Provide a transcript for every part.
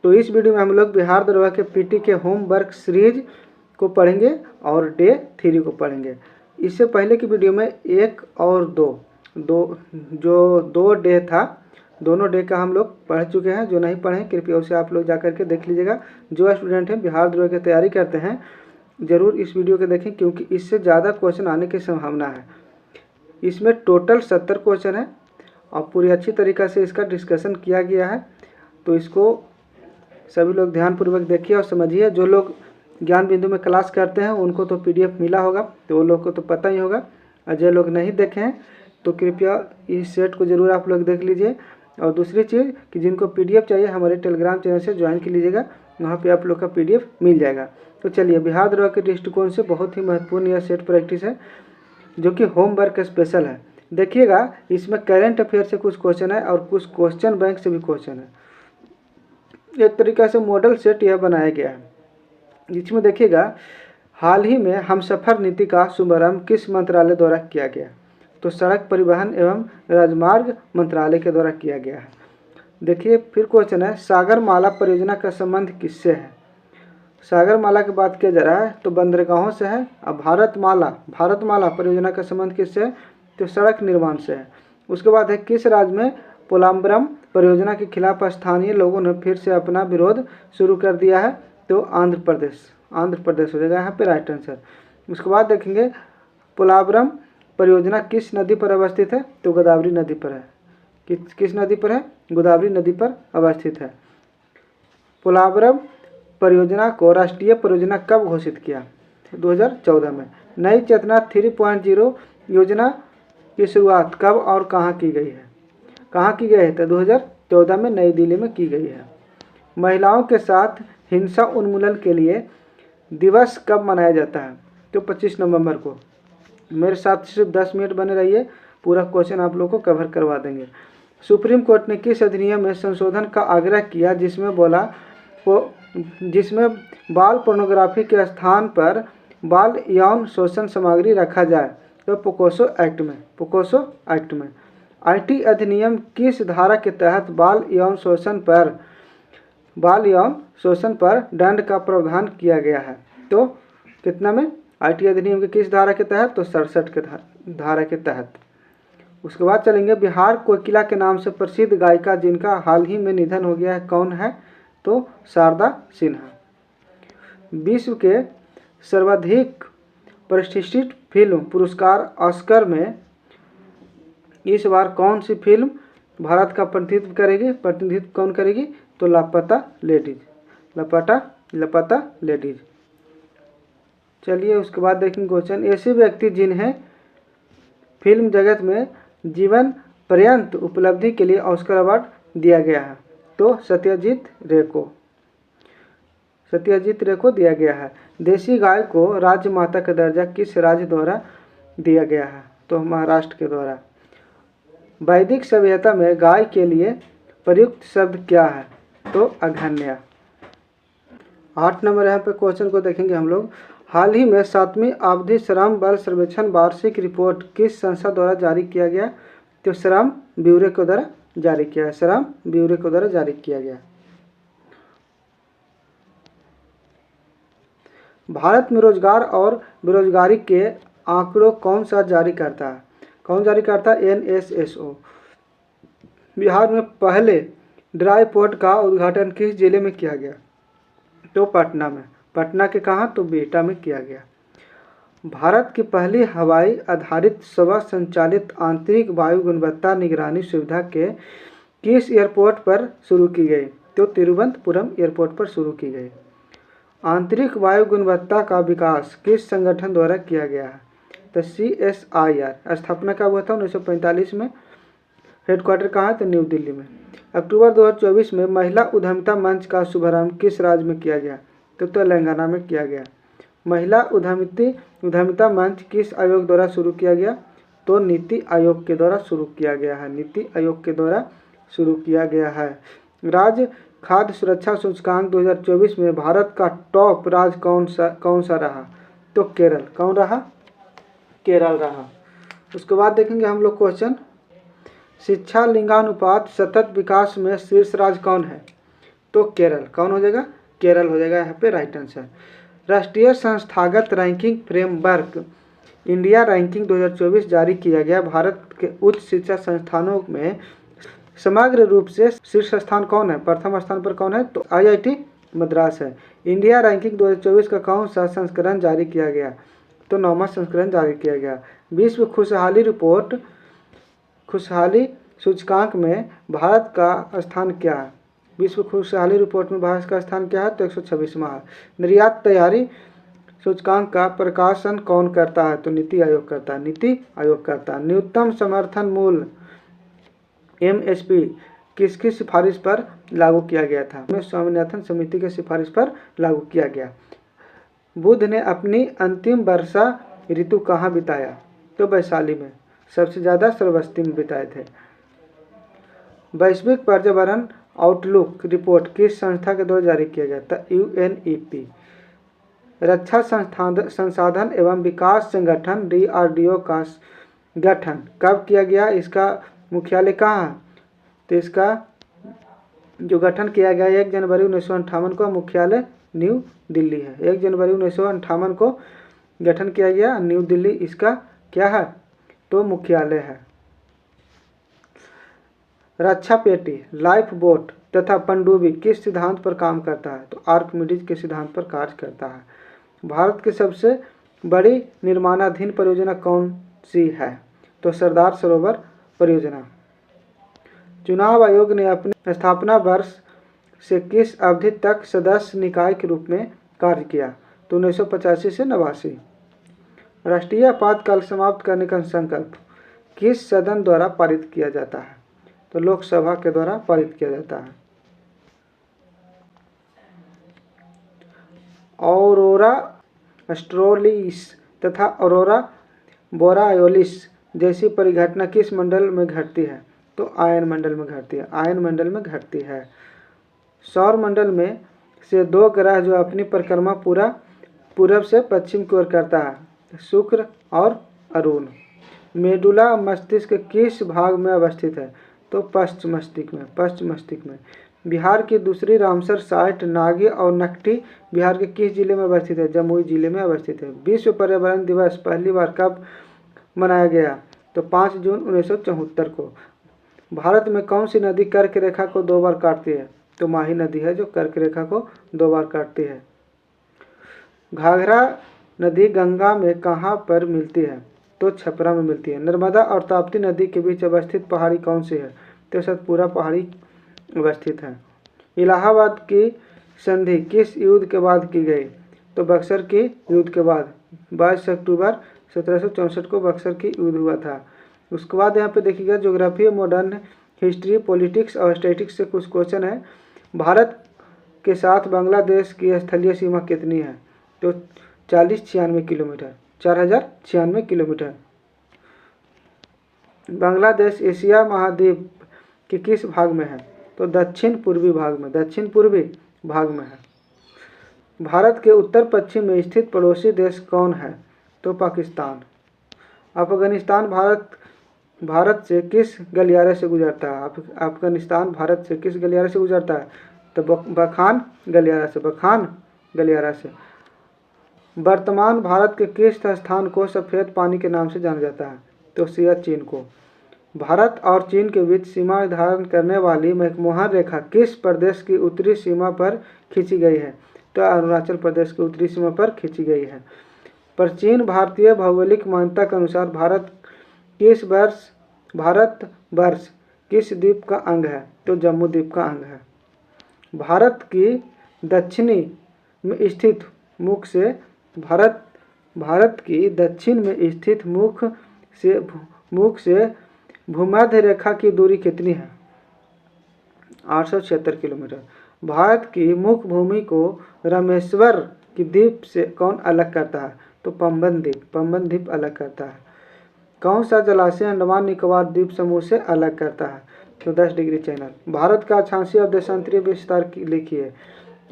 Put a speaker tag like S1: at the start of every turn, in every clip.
S1: तो इस वीडियो में हम लोग बिहार दरोगा के पीटी के होमवर्क सीरीज को पढ़ेंगे और डे 3 को पढ़ेंगे। इससे पहले की वीडियो में 1 और 2 डे था, दोनों डे का हम लोग पढ़ चुके हैं। जो नहीं पढ़े कृपया उसे आप लोग जा करके देख लीजिएगा। जो स्टूडेंट हैं बिहार दरोगा की तैयारी करते हैं ज़रूर इस वीडियो को देखें, क्योंकि इससे ज़्यादा क्वेश्चन आने की संभावना है। इसमें टोटल 70 क्वेश्चन है और पूरी अच्छी तरीक़ा से इसका डिस्कशन किया गया है। तो इसको सभी लोग ध्यानपूर्वक देखिए और समझिए। जो लोग ज्ञान बिंदु में क्लास करते हैं उनको तो PDF मिला होगा, तो वो लोग को तो पता ही होगा। और जो लोग नहीं देखे हैं तो कृपया इस सेट को ज़रूर आप लोग देख लीजिए। और दूसरी चीज़ कि जिनको PDF चाहिए हमारे टेलीग्राम चैनल से ज्वाइन कर लीजिएगा, वहाँ पे आप लोग का PDF मिल जाएगा। तो चलिए, बिहार दरोगा के दृष्टिकोण से बहुत ही महत्वपूर्ण यह सेट प्रैक्टिस है जो कि होमवर्क स्पेशल है। देखिएगा, इसमें करेंट अफेयर से कुछ क्वेश्चन है और कुछ क्वेश्चन बैंक से भी क्वेश्चन है। एक तरीक़ा से मॉडल सेट यह बनाया गया है। इसमें देखिएगा, हाल ही में हमसफ़र नीति का शुभारंभ किस मंत्रालय द्वारा किया गया? तो सड़क परिवहन एवं राजमार्ग मंत्रालय के द्वारा किया गया है। देखिए फिर क्वेश्चन है, सागरमाला परियोजना का संबंध किससे है? सागरमाला की बात किया जा रहा है तो बंदरगाहों से है। अब भारतमाला परियोजना का संबंध किससे है? तो सड़क निर्माण से है। उसके बाद है, किस राज्य में पोलाम्बरम परियोजना के खिलाफ स्थानीय लोगों ने फिर से अपना विरोध शुरू कर दिया है? तो आंध्र प्रदेश हो जाएगा यहाँ पे राइट आंसर। उसके बाद देखेंगे, पोलाम्बरम परियोजना किस नदी पर अवस्थित है? तो गोदावरी नदी पर है। किस नदी पर है? गोदावरी नदी पर अवस्थित है। पोलाम्बरम परियोजना को राष्ट्रीय परियोजना कब घोषित किया? 2014 में। नई चेतना 3.0 योजना की शुरुआत कब और कहाँ की गई है? तो 2014 में नई दिल्ली में की गई है। महिलाओं के साथ हिंसा उन्मूलन के लिए दिवस कब मनाया जाता है? तो 25 नवंबर को। मेरे साथ सिर्फ 10 मिनट बने रहिए, पूरा क्वेश्चन आप लोग को कवर करवा देंगे। सुप्रीम कोर्ट ने किस अधिनियम में संशोधन का आग्रह किया जिसमें बाल पोर्नोग्राफी के स्थान पर बाल यौन शोषण सामग्री रखा जाए? तो पोक्सो एक्ट में। IT अधिनियम किस धारा के तहत बाल यौन शोषण पर दंड का प्रावधान किया गया है? तो कितना में? IT अधिनियम के किस धारा के तहत? तो 67 के धारा के तहत। उसके बाद चलेंगे, बिहार कोकिला के नाम से प्रसिद्ध गायिका जिनका हाल ही में निधन हो गया है कौन है? तो शारदा सिन्हा। विश्व के सर्वाधिक प्रतिष्ठित फिल्म पुरस्कार ऑस्कर में इस बार कौन सी फिल्म भारत का प्रतिनिधित्व कौन करेगी? तो लापता लेडीज। चलिए उसके बाद देखेंगे क्वेश्चन, ऐसे व्यक्ति जिन्हें फिल्म जगत में जीवन पर्यंत उपलब्धि के लिए ऑस्कर अवार्ड दिया गया है? तो सत्यजीत रे को दिया गया है। देसी गाय को राज्य माता का दर्जा किस राज्य द्वारा दिया गया है? तो महाराष्ट्र के द्वारा। वैदिक सभ्यता में गाय के लिए प्रयुक्त शब्द क्या है? तो अघन्या। 8 नंबर यहाँ पे क्वेश्चन को देखेंगे हम लोग। हाल ही में 7वीं अवधि श्रम बल सर्वेक्षण वार्षिक रिपोर्ट किस संस्था द्वारा जारी किया गया? तो श्रम ब्यूरो के द्वारा जारी किया गया। भारत में रोजगार और बेरोजगारी के आंकड़ों कौन जारी करता है? NSSO। बिहार में पहले ड्राई पोर्ट का उद्घाटन किस जिले में किया गया? तो पटना में। पटना के कहाँ? तो बिहटा में किया गया। भारत की पहली हवाई आधारित स्व संचालित आंतरिक वायु गुणवत्ता निगरानी सुविधा के किस एयरपोर्ट पर शुरू की गई? तो तिरुवनंतपुरम एयरपोर्ट पर शुरू की गई। आंतरिक वायु गुणवत्ता का विकास किस संगठन द्वारा किया गया है? तो CSIR। स्थापना कब हुआ था? 1945 में। हेडक्वार्टर कहाँ है? तो न्यू दिल्ली में। अक्टूबर 2024 में महिला उद्यमिता मंच का शुभारंभ किस राज्य में किया गया? तो तेलंगाना में किया गया। महिला उद्यमिता मंच किस आयोग द्वारा शुरू किया गया? तो नीति आयोग के द्वारा शुरू किया गया है। राज्य खाद्य सुरक्षा सूचकांक 2024 में भारत का टॉप राज्य कौन सा रहा? तो केरल। कौन रहा? केरल रहा। उसके बाद देखेंगे हम लोग क्वेश्चन, शिक्षा लिंगानुपात सतत विकास में शीर्ष राज्य कौन है? तो केरल, कौन हो जाएगा? केरल हो जाएगा यहाँ पे राइट आंसर। राष्ट्रीय संस्थागत रैंकिंग फ्रेमवर्क इंडिया रैंकिंग 2024 जारी किया गया। भारत के उच्च शिक्षा संस्थानों में समग्र रूप से शीर्ष स्थान कौन है? प्रथम स्थान पर कौन है? तो IIT मद्रास है। इंडिया रैंकिंग 2024 का कौन सा संस्करण जारी किया गया? तो 9वां संस्करण जारी किया गया। विश्व खुशहाली रिपोर्ट खुशहाली सूचकांक में भारत का स्थान क्या है? विश्व खुशहाली रिपोर्ट में भारत का स्थान क्या है? तो 126वां है। निर्यात तैयारी सूचकांक का प्रकाशन कौन करता है? तो नीति आयोग करता है। नीति आयोग करता है। न्यूनतम समर्थन मूल्य MSP किसकी सिफारिश पर लागू किया गया था? स्वामीनाथन समिति की सिफारिश पर लागू किया गया। बुद्ध ने अपनी अंतिम वर्षा ऋतु कहाँ बिताया? तो वैशाली में। सबसे ज़्यादा श्रावस्ती में बिताए थे। वैश्विक पर्यावरण आउटलुक रिपोर्ट किस संस्था के द्वारा जारी किया गया था? UNEP। रक्षा संसाधन एवं विकास संगठन DRDO का गठन कब किया गया? इसका मुख्यालय कहाँ है? तो इसका जो गठन किया गया 1 जनवरी 1958 को, मुख्यालय न्यू दिल्ली है। 1 जनवरी 1958 को गठन किया गया, न्यू दिल्ली इसका क्या है? तो मुख्यालय है। रक्षा पेटी, लाइफ बोट तथा पनडुब्बी किस सिद्धांत पर काम करता है? तो आर्किमिडीज के सिद्धांत पर कार्य करता है। भारत की सबसे बड़ी निर्माणाधीन परियोजना कौन सी है? तो सरदार सरोवर परियोजना। चुनाव आयोग ने अपने स्थापना वर्ष से किस अवधि तक सदस्य निकाय के रूप में कार्य किया? तो 1985 से 89। राष्ट्रीय आपातकाल समाप्त करने का संकल्प किस सदन द्वारा पारित किया जाता है? तो लोकसभा के द्वारा पारित किया जाता है। ऑरोरा ऑस्ट्रेलिस तथा ऑरोरा बोरायोलिस जैसी परिघटना किस मंडल में घटती है? तो आयन मंडल में घटती है। आयन मंडल में घटती है। सौर मंडल में से 2 ग्रह जो अपनी परिक्रमा पूरा पूरब से पश्चिम की ओर करता है, शुक्र और अरुण। मेडुला मस्तिष्क किस भाग में अवस्थित है? तो पश्चिम मस्तिष्क में। पश्चिम मस्तिष्क में। बिहार की दूसरी रामसर साइट नागी और नकटी बिहार के किस जिले में अवस्थित है? जमुई जिले में अवस्थित है। विश्व पर्यावरण दिवस पहली बार कब मनाया गया? तो 5 जून 1974 को। भारत में कौन सी नदी कर्क रेखा को 2 बार काटती है? तो माही नदी है जो कर्क रेखा को 2 बार काटती है। घाघरा नदी गंगा में कहाँ पर मिलती है? तो छपरा में मिलती है। नर्मदा और ताप्ती नदी के बीच अवस्थित पहाड़ी कौन सी है? तो सतपुरा पहाड़ी अवस्थित है। इलाहाबाद की संधि किस युद्ध के बाद की गई? तो बक्सर के युद्ध के बाद। 22 अक्टूबर 1764 को बक्सर की युद्ध हुआ था। उसके बाद यहाँ पे देखिएगा ज्योग्राफी, मॉडर्न हिस्ट्री, पॉलिटिक्स और स्टैटिक्स से कुछ क्वेश्चन है। भारत के साथ बांग्लादेश की स्थलीय सीमा कितनी है? तो 4096 किलोमीटर, 4096 किलोमीटर। बांग्लादेश एशिया महाद्वीप के किस भाग में है? तो दक्षिण पूर्वी भाग में। दक्षिण पूर्वी भाग में है। भारत के उत्तर पश्चिम में स्थित पड़ोसी देश कौन है? तो पाकिस्तान। अफगानिस्तान भारत से किस गलियारे से गुजरता है? अफगानिस्तान भारत से किस गलियारे से गुजरता है? तो बखान गलियारा से। बखान गलियारा से। वर्तमान भारत के किस स्थान को सफ़ेद पानी के नाम से जाना जाता है? तो सियाचिन को। भारत और चीन के बीच सीमा निर्धारण करने वाली मैकमोहन रेखा किस प्रदेश की उत्तरी सीमा पर खींची गई है? तो अरुणाचल प्रदेश की उत्तरी सीमा पर खींची गई है। प्राचीन भारतीय भौगोलिक मान्यता के अनुसार भारत वर्ष किस द्वीप का अंग है? तो जम्मू द्वीप का अंग है। भारत की दक्षिणी में स्थित मुख से भारत की दक्षिण में स्थित मुख से भूमध्य रेखा की दूरी कितनी है? 876 किलोमीटर। भारत की मुख्य भूमि को रामेश्वर की द्वीप से कौन अलग करता है? तो पंबन द्वीप अलग करता है। कौन सा जलाशय अंडमान निकोबार द्वीप समूह से अलग करता है? तो 10 डिग्री चैनल। भारत का अक्षांशीय और देशांतरीय विस्तार लिखिए।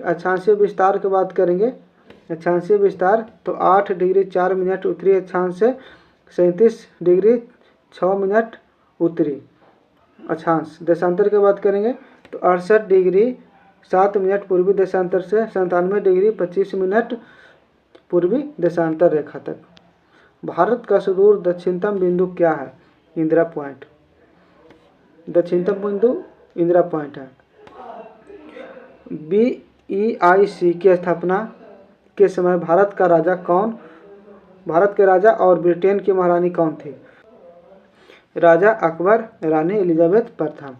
S1: अक्षांशीय विस्तार की बात करेंगे। अक्षांशीय विस्तार तो 8 डिग्री 4 मिनट उत्तरी अक्षांश से 37 डिग्री 6 मिनट उत्तरी अक्षांश। देशांतर की बात करेंगे तो 68 डिग्री 7 मिनट पूर्वी देशांतर से 97 डिग्री 25 मिनट पूर्वी देशांतर रेखा तक। भारत का सुदूर दक्षिणतम बिंदु क्या है? इंदिरा पॉइंट। दक्षिणतम बिंदु इंदिरा पॉइंट है। BEIC की स्थापना के समय भारत के राजा और ब्रिटेन की महारानी कौन थी? राजा अकबर, रानी एलिजाबेथ प्रथम।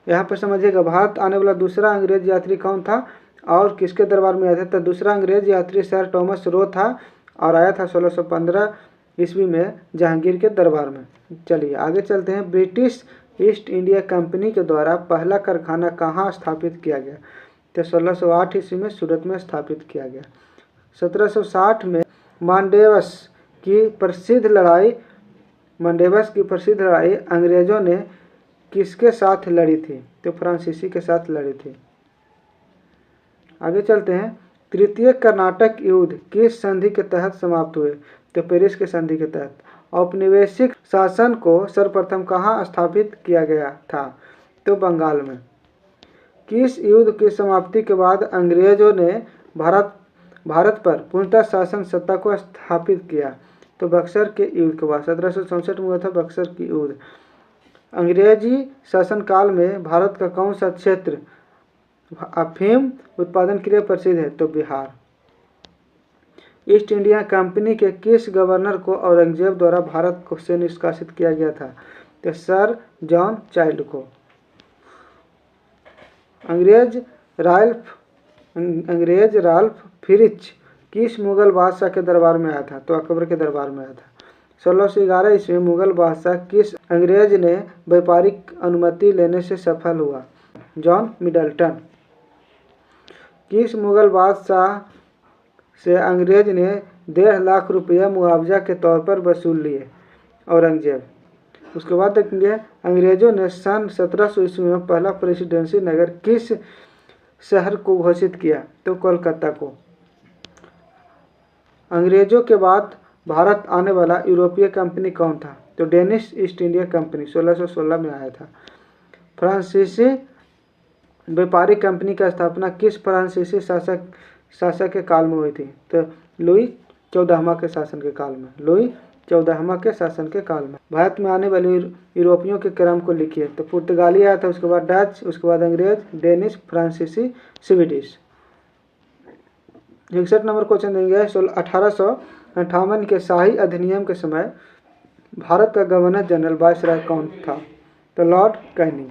S1: यहाँ पर समझिएगा, भारत आने वाला दूसरा अंग्रेज यात्री कौन था और किसके दरबार में आया था? तो दूसरा अंग्रेज यात्री सर टॉमस रो था और आया था 1615 ईस्वी में जहांगीर के दरबार में। चलिए आगे चलते हैं। ब्रिटिश ईस्ट इंडिया कंपनी के द्वारा पहला कारखाना कहाँ स्थापित किया गया? तो 1608 ईस्वी में सूरत में स्थापित किया गया। 1760 में मांडेवस की प्रसिद्ध लड़ाई अंग्रेजों ने किसके साथ लड़ी थी? तो फ्रांसीसी के साथ लड़ी थी। आगे चलते हैं। तृतीय कर्नाटक युद्ध किस संधि के तहत समाप्त हुए? तो पेरिस के संधि के तहत। औपनिवेशिक शासन को सर्वप्रथम कहाँ स्थापित किया गया था? तो बंगाल में। किस युद्ध की समाप्ति के बाद अंग्रेजों ने भारत पर पूर्णतः शासन सत्ता को स्थापित किया? तो बक्सर के युद्ध के बाद 1764 में हुआ था बक्सर की युद्ध। अंग्रेजी शासनकाल में भारत का कौन सा क्षेत्र अफीम उत्पादन के लिए प्रसिद्ध है? तो बिहार। ईस्ट इंडिया कंपनी के किस गवर्नर को औरंगजेब द्वारा भारत को से निष्कासित किया गया था? तो सर जॉन चाइल्ड को। अंग्रेज राल्फ फिरिच किस मुगल बादशाह के दरबार में आया था? तो अकबर के दरबार में आया था। 1611 ईस्वी में मुगल बादशाह किस अंग्रेज ने व्यापारिक अनुमति लेने से सफल हुआ? John Middleton. किस मुगल बादशाह से अंग्रेज ने 1.5 लाख रुपया मुआवजा के तौर पर वसूल लिए? औरंगजेब। उसके बाद देखेंगे अंग्रेजों ने सन 1700 ईस्वी में पहला प्रेसिडेंसी नगर किस शहर को घोषित किया? तो कोलकाता को। अंग्रेजों के बाद भारत आने वाला यूरोपीय कंपनी कौन था? तो डेनिश ईस्ट इंडिया कंपनी 1616 में आया था। फ्रांसीसी व्यापारिक कंपनी की स्थापना किस फ्रांसीसी शासक के काल में हुई थी? तो लुई 14वां के शासन के काल में। लुई 14वां के शासन के काल में। भारत में आने वाले यूरोपियों के क्रम को लिखिए। तो पुर्तगाली आया था, उसके बाद डच, उसके बाद अंग्रेज, डेनिश, फ्रांसीसी, स्वीडिश। 61 नंबर क्वेश्चन देंगे। 1858 के शाही अधिनियम के समय भारत का गवर्नर जनरल वायसराय कौन था? तो लॉर्ड कैनिंग।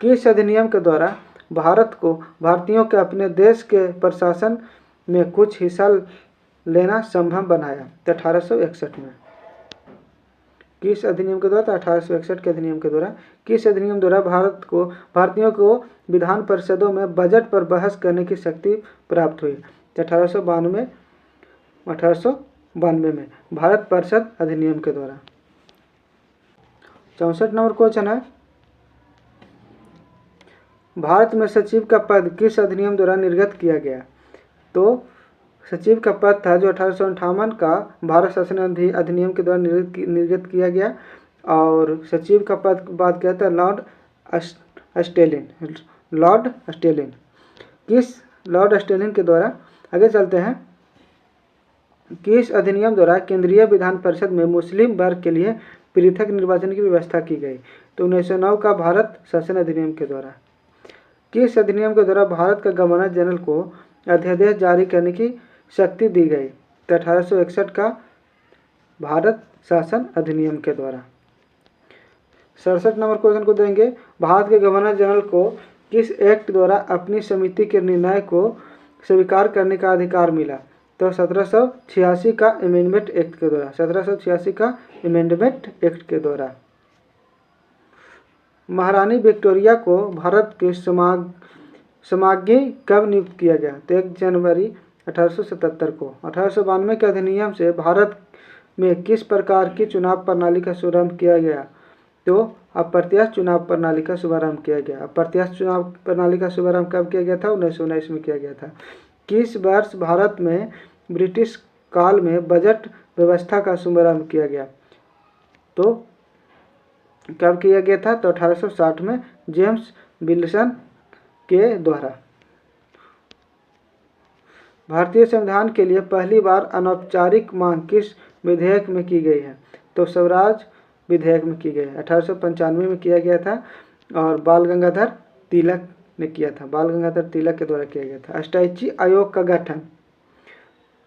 S1: किस अधिनियम के द्वारा भारत को भारतीयों के अपने देश के प्रशासन में कुछ हिस्सा लेना संभव बनाया? तो 1861 में। किस अधिनियम के द्वारा? 1861 के अधिनियम के द्वारा। किस अधिनियम द्वारा भारतीयों को विधान परिषदों में बजट पर बहस करने की शक्ति प्राप्त हुई? 1892 में भारत परिषद अधिनियम के द्वारा। 64 नंबर क्वेश्चन है। भारत में सचिव का पद किस अधिनियम द्वारा निर्गत किया गया? तो सचिव का पद था जो 1858 का भारत शासन अधिनियम के द्वारा निर्गत किया गया। और सचिव का पद बात किया था लॉर्ड स्टेलिन। किस लॉर्ड स्टेलिन के द्वारा? आगे चलते हैं। किस अधिनियम द्वारा केंद्रीय विधान परिषद में मुस्लिम वर्ग के लिए पृथक निर्वाचन की व्यवस्था की गई? तो 1909 का भारत शासन अधिनियम के द्वारा। किस अधिनियम के द्वारा भारत का गवर्नर जनरल को अध्यादेश जारी करने की शक्ति दी गई? तो 1861 का भारत शासन अधिनियम के द्वारा। 67 नंबर क्वेश्चन को देंगे। भारत के गवर्नर जनरल को किस एक्ट द्वारा अपनी समिति के निर्णय को स्वीकार करने का अधिकार मिला? तो 1786 का अमेंडमेंट एक्ट के द्वारा। 1786 का अमेंडमेंट एक्ट के द्वारा। महारानी विक्टोरिया को भारत के समाज्ञी कब नियुक्त किया गया? तो 1 जनवरी 1877 को। 1892 के अधिनियम से भारत में किस प्रकार की चुनाव प्रणाली का शुभारंभ किया गया? तो अप्रत्यक्ष चुनाव प्रणाली का शुभारंभ किया गया। अप्रत्यक्ष चुनाव प्रणाली का शुभारंभ कब किया गया था? 1919 में किया गया था। किस वर्ष भारत में ब्रिटिश काल में बजट व्यवस्था का शुभारंभ किया गया? तो कब किया गया था? तो 1860 में जेम्स विल्सन के द्वारा। भारतीय संविधान के लिए पहली बार अनौपचारिक मांग किस विधेयक में की गई है? तो स्वराज विधेयक में की गई है, 1895 में किया गया था और बाल गंगाधर तिलक ने किया था, बाल गंगाधर तिलक के द्वारा किया गया था। स्टैची आयोग का गठन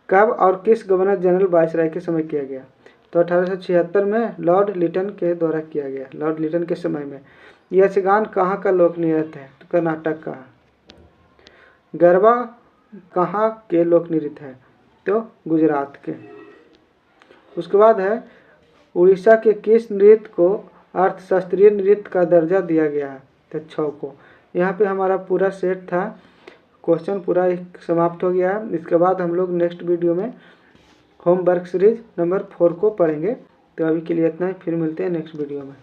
S1: कब और किस गवर्नर जनरल वायसराय के समय किया गया? तो 1876 में लॉर्ड लिटन के द्वारा किया गया, लॉर्ड लिटन के समय में। यक्षगान कहाँ का लोक नृत्य है? तो कर्नाटक का। गरबा कहाँ के लोक नृत्य है? तो गुजरात के। उसके बाद है उड़ीसा के किस नृत्य को अर्थशास्त्रीय नृत्य का दर्जा दिया गया है? तो छौ को। यहाँ पे हमारा पूरा सेट था, क्वेश्चन पूरा समाप्त हो गया है। इसके बाद हम लोग नेक्स्ट वीडियो में होमवर्क सीरीज नंबर 4 को पढ़ेंगे। तो अभी के लिए इतना ही, फिर मिलते हैं नेक्स्ट वीडियो में।